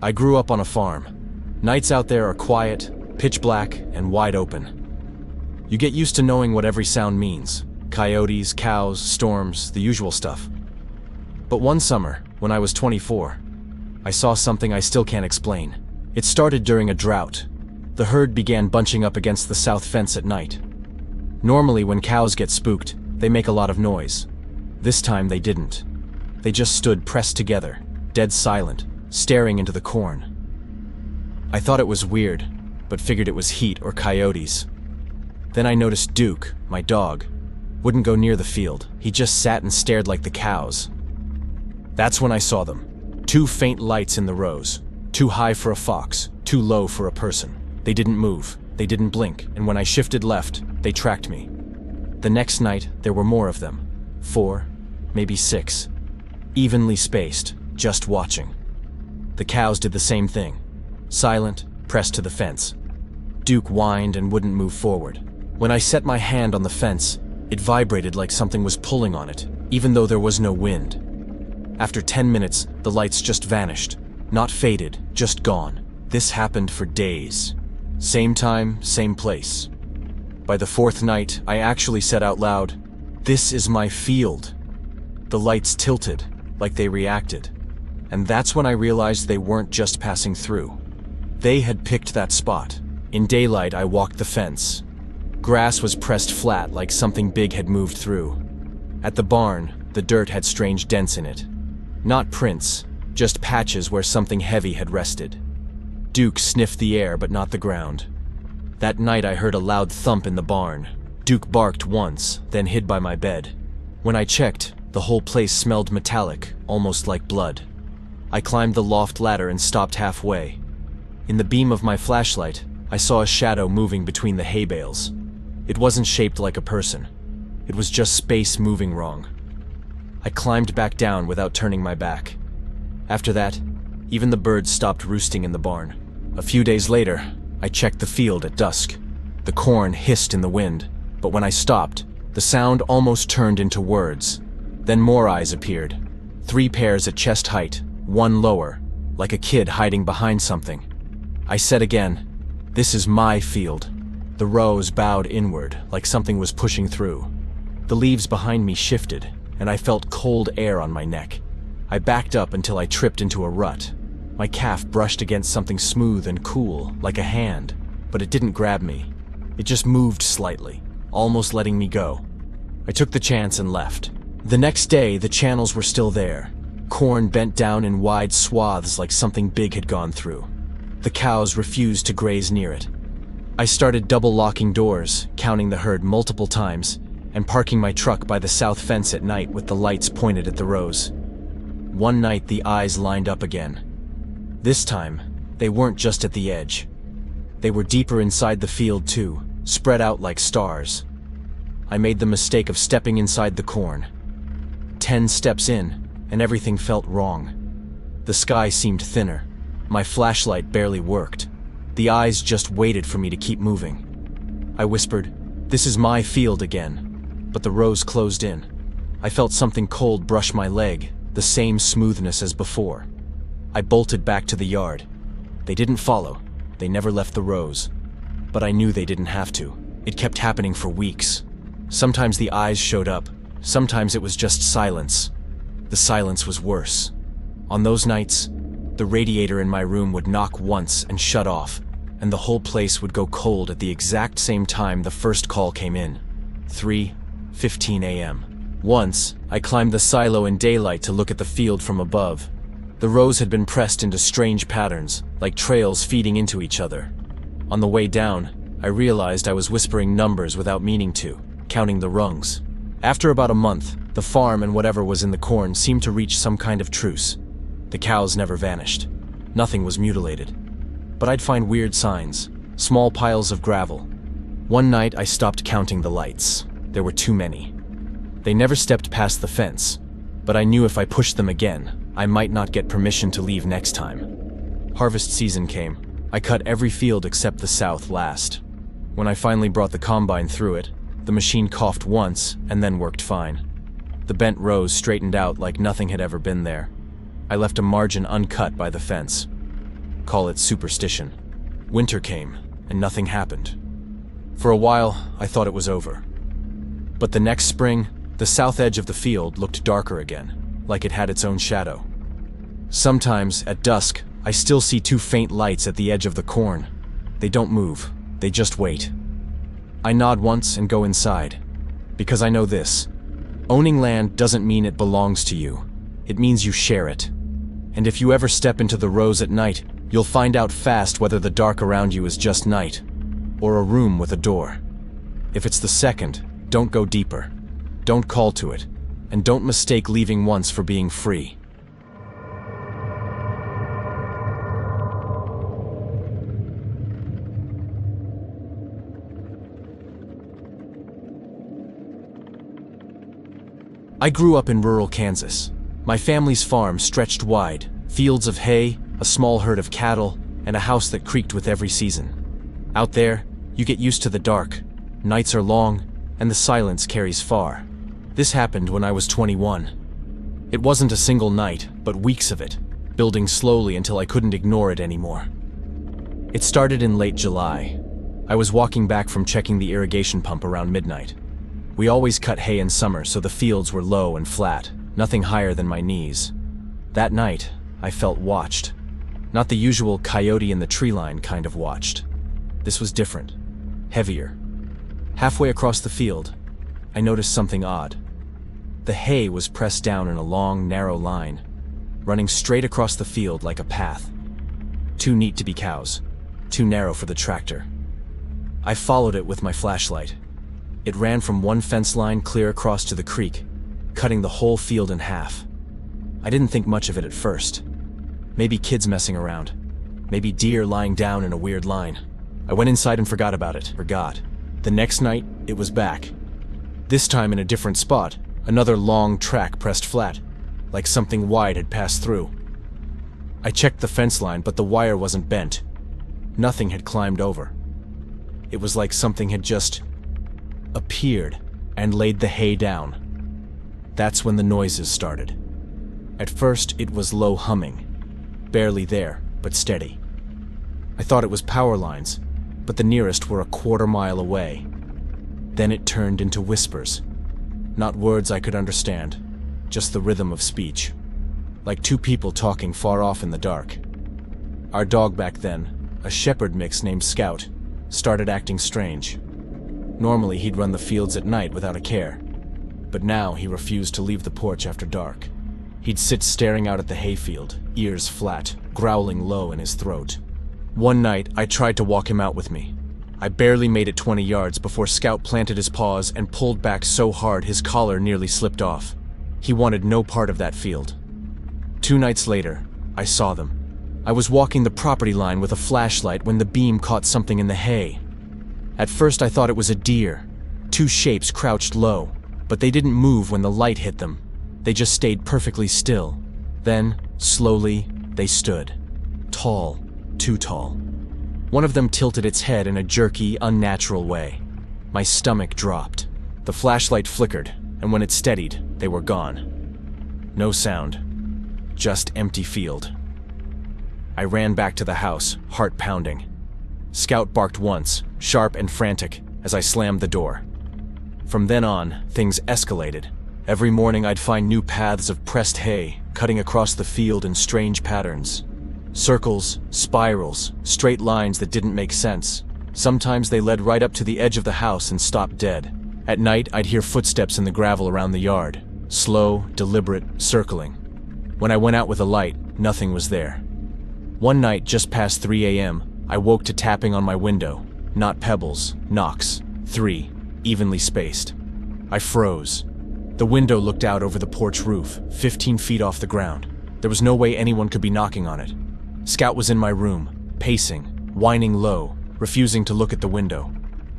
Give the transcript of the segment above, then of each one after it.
I grew up on a farm. Nights out there are quiet, pitch black, and wide open. You get used to knowing what every sound means. Coyotes, cows, storms, the usual stuff. But one summer, when I was 24, I saw something I still can't explain. It started during a drought. The herd began bunching up against the south fence at night. Normally, when cows get spooked, they make a lot of noise. This time they didn't. They just stood pressed together, dead silent, staring into the corn. I thought it was weird, but figured it was heat or coyotes. Then I noticed Duke, my dog, wouldn't go near the field. He just sat and stared like the cows. That's when I saw them. 2 faint lights in the rows. Too high for a fox, too low for a person. They didn't move, they didn't blink, and when I shifted left, they tracked me. The next night, there were more of them. 4, maybe 6. Evenly spaced, just watching. The cows did the same thing. Silent, pressed to the fence. Duke whined and wouldn't move forward. When I set my hand on the fence, it vibrated like something was pulling on it, even though there was no wind. After 10 minutes, the lights just vanished. Not faded, just gone. This happened for days. Same time, same place. By the 4th night, I actually said out loud, "This is my field." The lights tilted, like they reacted. And that's when I realized they weren't just passing through. They had picked that spot. In daylight, I walked the fence. Grass was pressed flat like something big had moved through. At the barn, the dirt had strange dents in it. Not prints, just patches where something heavy had rested. Duke sniffed the air but not the ground. That night I heard a loud thump in the barn. Duke barked once, then hid by my bed. When I checked, the whole place smelled metallic, almost like blood. I climbed the loft ladder and stopped halfway. In the beam of my flashlight, I saw a shadow moving between the hay bales. It wasn't shaped like a person. It was just space moving wrong. I climbed back down without turning my back. After that, even the birds stopped roosting in the barn. A few days later, I checked the field at dusk. The corn hissed in the wind, but when I stopped, the sound almost turned into words. Then more eyes appeared. 3 pairs at chest height, 1 lower, like a kid hiding behind something. I said again, "This is my field." The rows bowed inward, like something was pushing through. The leaves behind me shifted, and I felt cold air on my neck. I backed up until I tripped into a rut. My calf brushed against something smooth and cool, like a hand, but it didn't grab me. It just moved slightly, almost letting me go. I took the chance and left. The next day, the channels were still there. Corn bent down in wide swaths like something big had gone through. The cows refused to graze near it. I started double-locking doors, counting the herd multiple times, and parking my truck by the south fence at night with the lights pointed at the rows. One night, the eyes lined up again. This time, they weren't just at the edge. They were deeper inside the field too, spread out like stars. I made the mistake of stepping inside the corn. 10 steps in, and everything felt wrong. The sky seemed thinner. My flashlight barely worked. The eyes just waited for me to keep moving. I whispered, "This is my field again," but the rows closed in. I felt something cold brush my leg, the same smoothness as before. I bolted back to the yard. They didn't follow. They never left the rows. But I knew they didn't have to. It kept happening for weeks. Sometimes the eyes showed up. Sometimes it was just silence. The silence was worse. On those nights, the radiator in my room would knock once and shut off, and the whole place would go cold at the exact same time the first call came in. 3:15 a.m. Once, I climbed the silo in daylight to look at the field from above. The rows had been pressed into strange patterns, like trails feeding into each other. On the way down, I realized I was whispering numbers without meaning to, counting the rungs. After about a month, the farm and whatever was in the corn seemed to reach some kind of truce. The cows never vanished. Nothing was mutilated. But I'd find weird signs, small piles of gravel. One night I stopped counting the lights. There were too many. They never stepped past the fence, but I knew if I pushed them again, I might not get permission to leave next time. Harvest season came. I cut every field except the south last. When I finally brought the combine through it, the machine coughed once and then worked fine. The bent rows straightened out like nothing had ever been there. I left a margin uncut by the fence. call it superstition. Winter came, and nothing happened. For a while, I thought it was over. But the next spring, the south edge of the field looked darker again, like it had its own shadow. Sometimes, at dusk, I still see two faint lights at the edge of the corn. They don't move, they just wait. I nod once and go inside, because I know this. Owning land doesn't mean it belongs to you. It means you share it. And if you ever step into the rows at night, you'll find out fast whether the dark around you is just night, or a room with a door. If it's the second, don't go deeper. Don't call to it, and don't mistake leaving once for being free. I grew up in rural Kansas. My family's farm stretched wide, fields of hay, a small herd of cattle, and a house that creaked with every season. Out there, you get used to the dark. Nights are long, and the silence carries far. This happened when I was 21. It wasn't a single night, but weeks of it, building slowly until I couldn't ignore it anymore. It started in late July. I was walking back from checking the irrigation pump around midnight. We always cut hay in summer, so the fields were low and flat, nothing higher than my knees. That night, I felt watched. Not the usual coyote in the tree line kind of watched. This was different, heavier. Halfway across the field, I noticed something odd. The hay was pressed down in a long, narrow line, running straight across the field like a path. Too neat to be cows, too narrow for the tractor. I followed it with my flashlight. It ran from one fence line clear across to the creek, cutting the whole field in half. I didn't think much of it at first. Maybe kids messing around. Maybe deer lying down in a weird line. I went inside and forgot about it. The next night, it was back. This time in a different spot, another long track pressed flat, like something wide had passed through. I checked the fence line, but the wire wasn't bent. Nothing had climbed over. It was like something had just appeared and laid the hay down. That's when the noises started. At first, it was low humming. Barely there, but steady. I thought it was power lines, but the nearest were a quarter-mile away. Then it turned into whispers. Not words I could understand, just the rhythm of speech. Like two people talking far off in the dark. Our dog back then, a shepherd mix named Scout, started acting strange. Normally he'd run the fields at night without a care, but now he refused to leave the porch after dark. He'd sit staring out at the hayfield, ears flat, growling low in his throat. One night, I tried to walk him out with me. I barely made it 20 yards before Scout planted his paws and pulled back so hard his collar nearly slipped off. He wanted no part of that field. 2 nights later, I saw them. I was walking the property line with a flashlight when the beam caught something in the hay. At first I thought it was a deer. 2 shapes crouched low, but they didn't move when the light hit them. They just stayed perfectly still. Then, slowly, they stood. Tall, too tall. One of them tilted its head in a jerky, unnatural way. My stomach dropped. The flashlight flickered, and when it steadied, they were gone. No sound. Just empty field. I ran back to the house, heart pounding. Scout barked once, sharp and frantic, as I slammed the door. From then on, things escalated. Every morning I'd find new paths of pressed hay, cutting across the field in strange patterns. Circles, spirals, straight lines that didn't make sense. Sometimes they led right up to the edge of the house and stopped dead. At night, I'd hear footsteps in the gravel around the yard. Slow, deliberate, circling. When I went out with a light, nothing was there. One night, just past 3 a.m., I woke to tapping on my window. Not pebbles, knocks. 3, evenly spaced. I froze. The window looked out over the porch roof, 15 feet off the ground. There was no way anyone could be knocking on it. Scout was in my room, pacing, whining low, refusing to look at the window.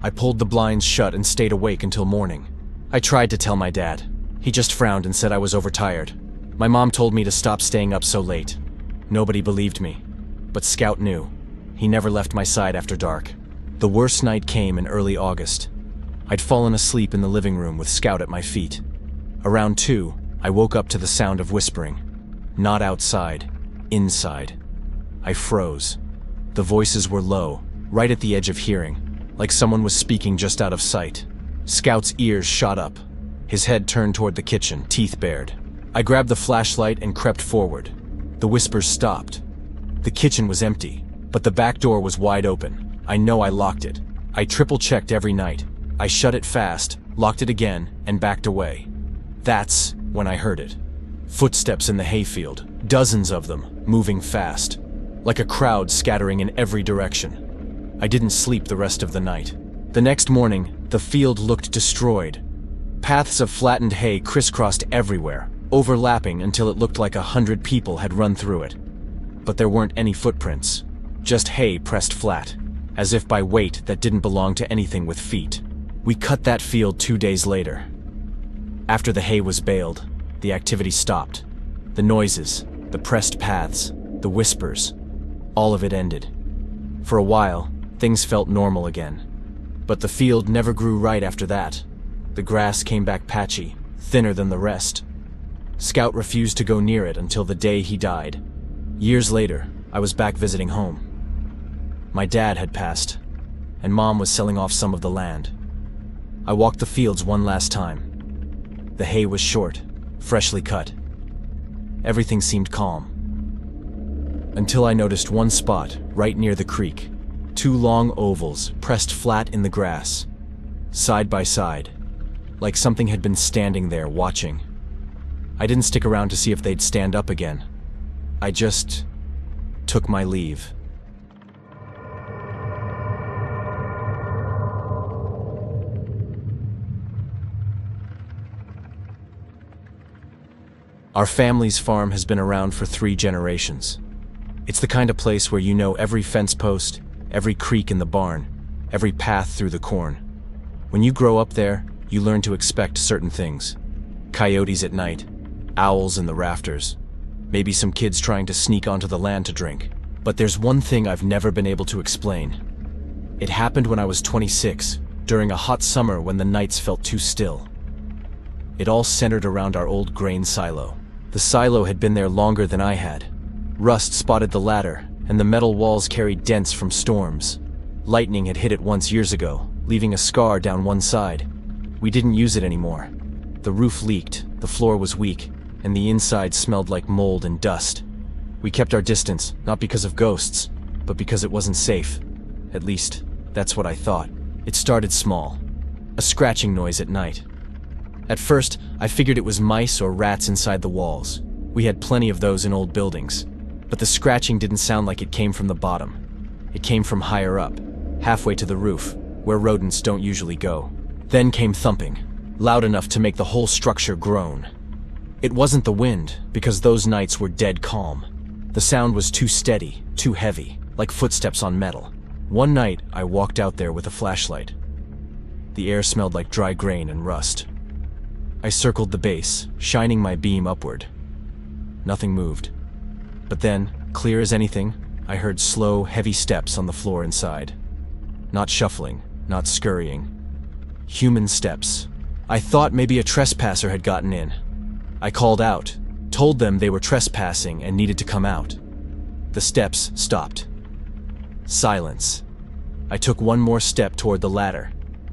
I pulled the blinds shut and stayed awake until morning. I tried to tell my dad. He just frowned and said I was overtired. My mom told me to stop staying up so late. Nobody believed me. But Scout knew. He never left my side after dark. The worst night came in early August. I'd fallen asleep in the living room with Scout at my feet. Around 2, I woke up to the sound of whispering. Not outside, inside. I froze. The voices were low, right at the edge of hearing, like someone was speaking just out of sight. Scout's ears shot up. His head turned toward the kitchen, teeth bared. I grabbed the flashlight and crept forward. The whispers stopped. The kitchen was empty, but the back door was wide open. I know I locked it. I triple-checked every night. I shut it fast, locked it again, and backed away. That's when I heard it. Footsteps in the hayfield, dozens of them, moving fast, like a crowd scattering in every direction. I didn't sleep the rest of the night. The next morning, the field looked destroyed. Paths of flattened hay crisscrossed everywhere, overlapping until it looked like 100 people had run through it. But there weren't any footprints, just hay pressed flat, as if by weight that didn't belong to anything with feet. We cut that field 2 days later. After the hay was baled, the activity stopped. The noises, the pressed paths, the whispers, all of it ended. For a while, things felt normal again. But the field never grew right after that. The grass came back patchy, thinner than the rest. Scout refused to go near it until the day he died. Years later, I was back visiting home. My dad had passed, and Mom was selling off some of the land. I walked the fields one last time. The hay was short, freshly cut. Everything seemed calm. Until I noticed one spot right near the creek. 2 long ovals pressed flat in the grass, side by side, like something had been standing there watching. I didn't stick around to see if they'd stand up again. I just took my leave. Our family's farm has been around for 3 generations. It's the kind of place where you know every fence post, every creak in the barn, every path through the corn. When you grow up there, you learn to expect certain things. Coyotes at night, owls in the rafters, maybe some kids trying to sneak onto the land to drink. But there's one thing I've never been able to explain. It happened when I was 26, during a hot summer when the nights felt too still. It all centered around our old grain silo. The silo had been there longer than I had. Rust spotted the ladder, and the metal walls carried dents from storms. Lightning had hit it once years ago, leaving a scar down one side. We didn't use it anymore. The roof leaked, the floor was weak, and the inside smelled like mold and dust. We kept our distance, not because of ghosts, but because it wasn't safe. At least, that's what I thought. It started small. A scratching noise at night. At first, I figured it was mice or rats inside the walls. We had plenty of those in old buildings. But the scratching didn't sound like it came from the bottom. It came from higher up, halfway to the roof, where rodents don't usually go. Then came thumping, loud enough to make the whole structure groan. It wasn't the wind, because those nights were dead calm. The sound was too steady, too heavy, like footsteps on metal. One night, I walked out there with a flashlight. The air smelled like dry grain and rust. I circled the base, shining my beam upward. Nothing moved. But then, clear as anything, I heard slow, heavy steps on the floor inside. Not shuffling, not scurrying. Human steps. I thought maybe a trespasser had gotten in. I called out, told them they were trespassing and needed to come out. The steps stopped. Silence. I took one more step toward the ladder,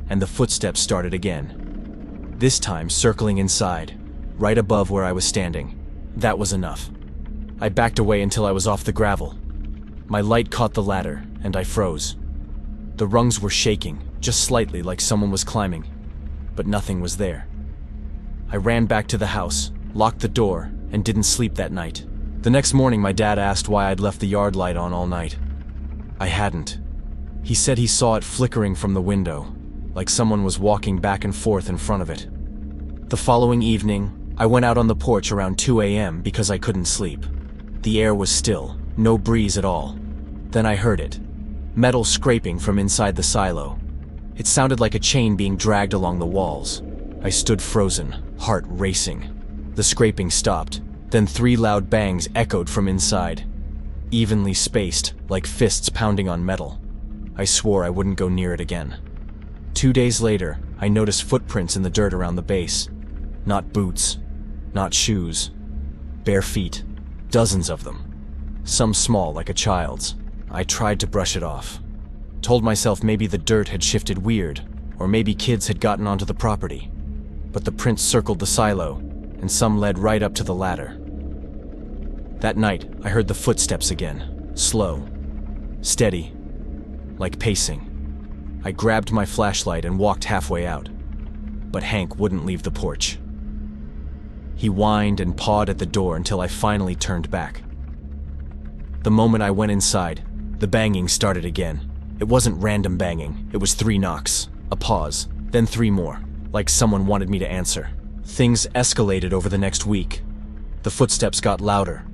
and the footsteps started again. This time circling inside, right above where I was standing. That was enough. I backed away until I was off the gravel. My light caught the ladder, and I froze. The rungs were shaking, just slightly like someone was climbing, but nothing was there. I ran back to the house, locked the door, and didn't sleep that night. The next morning, my dad asked why I'd left the yard light on all night. I hadn't. He said he saw it flickering from the window, like someone was walking back and forth in front of it. The following evening, I went out on the porch around 2 a.m. because I couldn't sleep. The air was still, no breeze at all. Then I heard it. Metal scraping from inside the silo. It sounded like a chain being dragged along the walls. I stood frozen, heart racing. The scraping stopped. Then 3 loud bangs echoed from inside. Evenly spaced, like fists pounding on metal. I swore I wouldn't go near it again. 2 days later, I noticed footprints in the dirt around the base. Not boots, not shoes. Bare feet. Dozens of them. some small like a child's. I tried to brush it off. Told myself maybe the dirt had shifted weird, or maybe kids had gotten onto the property. But the prints circled the silo, and some led right up to the ladder. That night, I heard the footsteps again, slow, steady, like pacing. I grabbed my flashlight and walked halfway out, but Hank wouldn't leave the porch. He whined and pawed at the door until I finally turned back. The moment I went inside, the banging started again. It wasn't random banging, it was 3 knocks, a pause, then 3 more, like someone wanted me to answer. Things escalated over the next week. The footsteps got louder.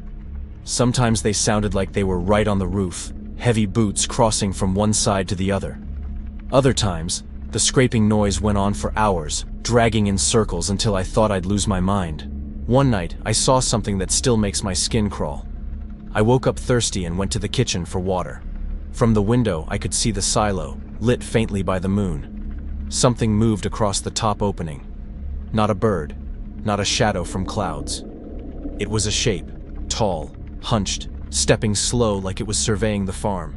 Sometimes they sounded like they were right on the roof, heavy boots crossing from one side to the other. Other times, the scraping noise went on for hours, dragging in circles until I thought I'd lose my mind. One night, I saw something that still makes my skin crawl. I woke up thirsty and went to the kitchen for water. From the window, I could see the silo, lit faintly by the moon. Something moved across the top opening. Not a bird, not a shadow from clouds. It was a shape, tall, hunched, stepping slow like it was surveying the farm.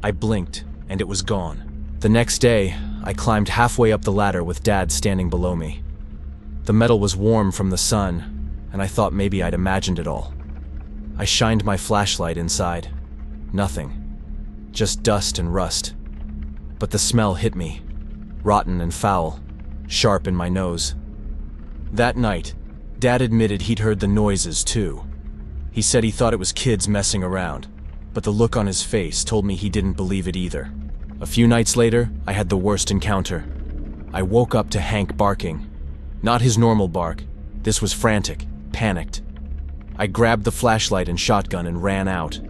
I blinked, and it was gone. The next day, I climbed halfway up the ladder with Dad standing below me. The metal was warm from the sun, and I thought maybe I'd imagined it all. I shined my flashlight inside. Nothing. Just dust and rust. But the smell hit me, rotten and foul, sharp in my nose. That night, Dad admitted he'd heard the noises too. He said he thought it was kids messing around, but the look on his face told me he didn't believe it either. A few nights later, I had the worst encounter. I woke up to Hank barking. Not his normal bark. This was frantic, panicked. I grabbed the flashlight and shotgun and ran out.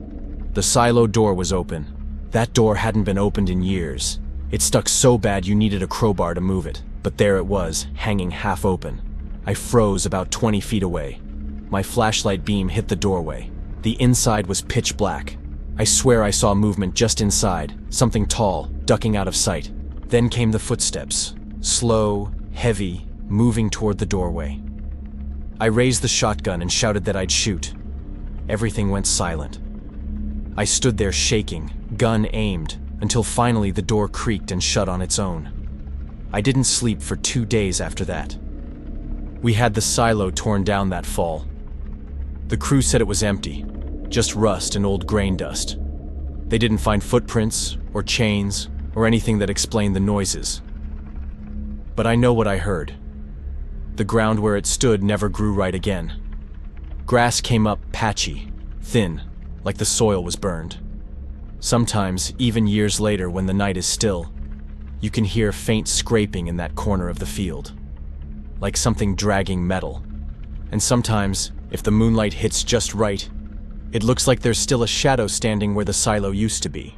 The silo door was open. That door hadn't been opened in years. It stuck so bad you needed a crowbar to move it, but there it was, hanging half open. I froze about 20 feet away. My flashlight beam hit the doorway. The inside was pitch black. I swear I saw movement just inside, something tall, ducking out of sight. Then came the footsteps, slow, heavy, moving toward the doorway. I raised the shotgun and shouted that I'd shoot. Everything went silent. I stood there shaking, gun aimed, until finally the door creaked and shut on its own. I didn't sleep for 2 days after that. We had the silo torn down that fall. The crew said it was empty, just rust and old grain dust. They didn't find footprints, or chains, or anything that explained the noises. But I know what I heard. The ground where it stood never grew right again. Grass came up patchy, thin, like the soil was burned. Sometimes, even years later when the night is still, you can hear faint scraping in that corner of the field, like something dragging metal. And sometimes, if the moonlight hits just right, it looks like there's still a shadow standing where the silo used to be.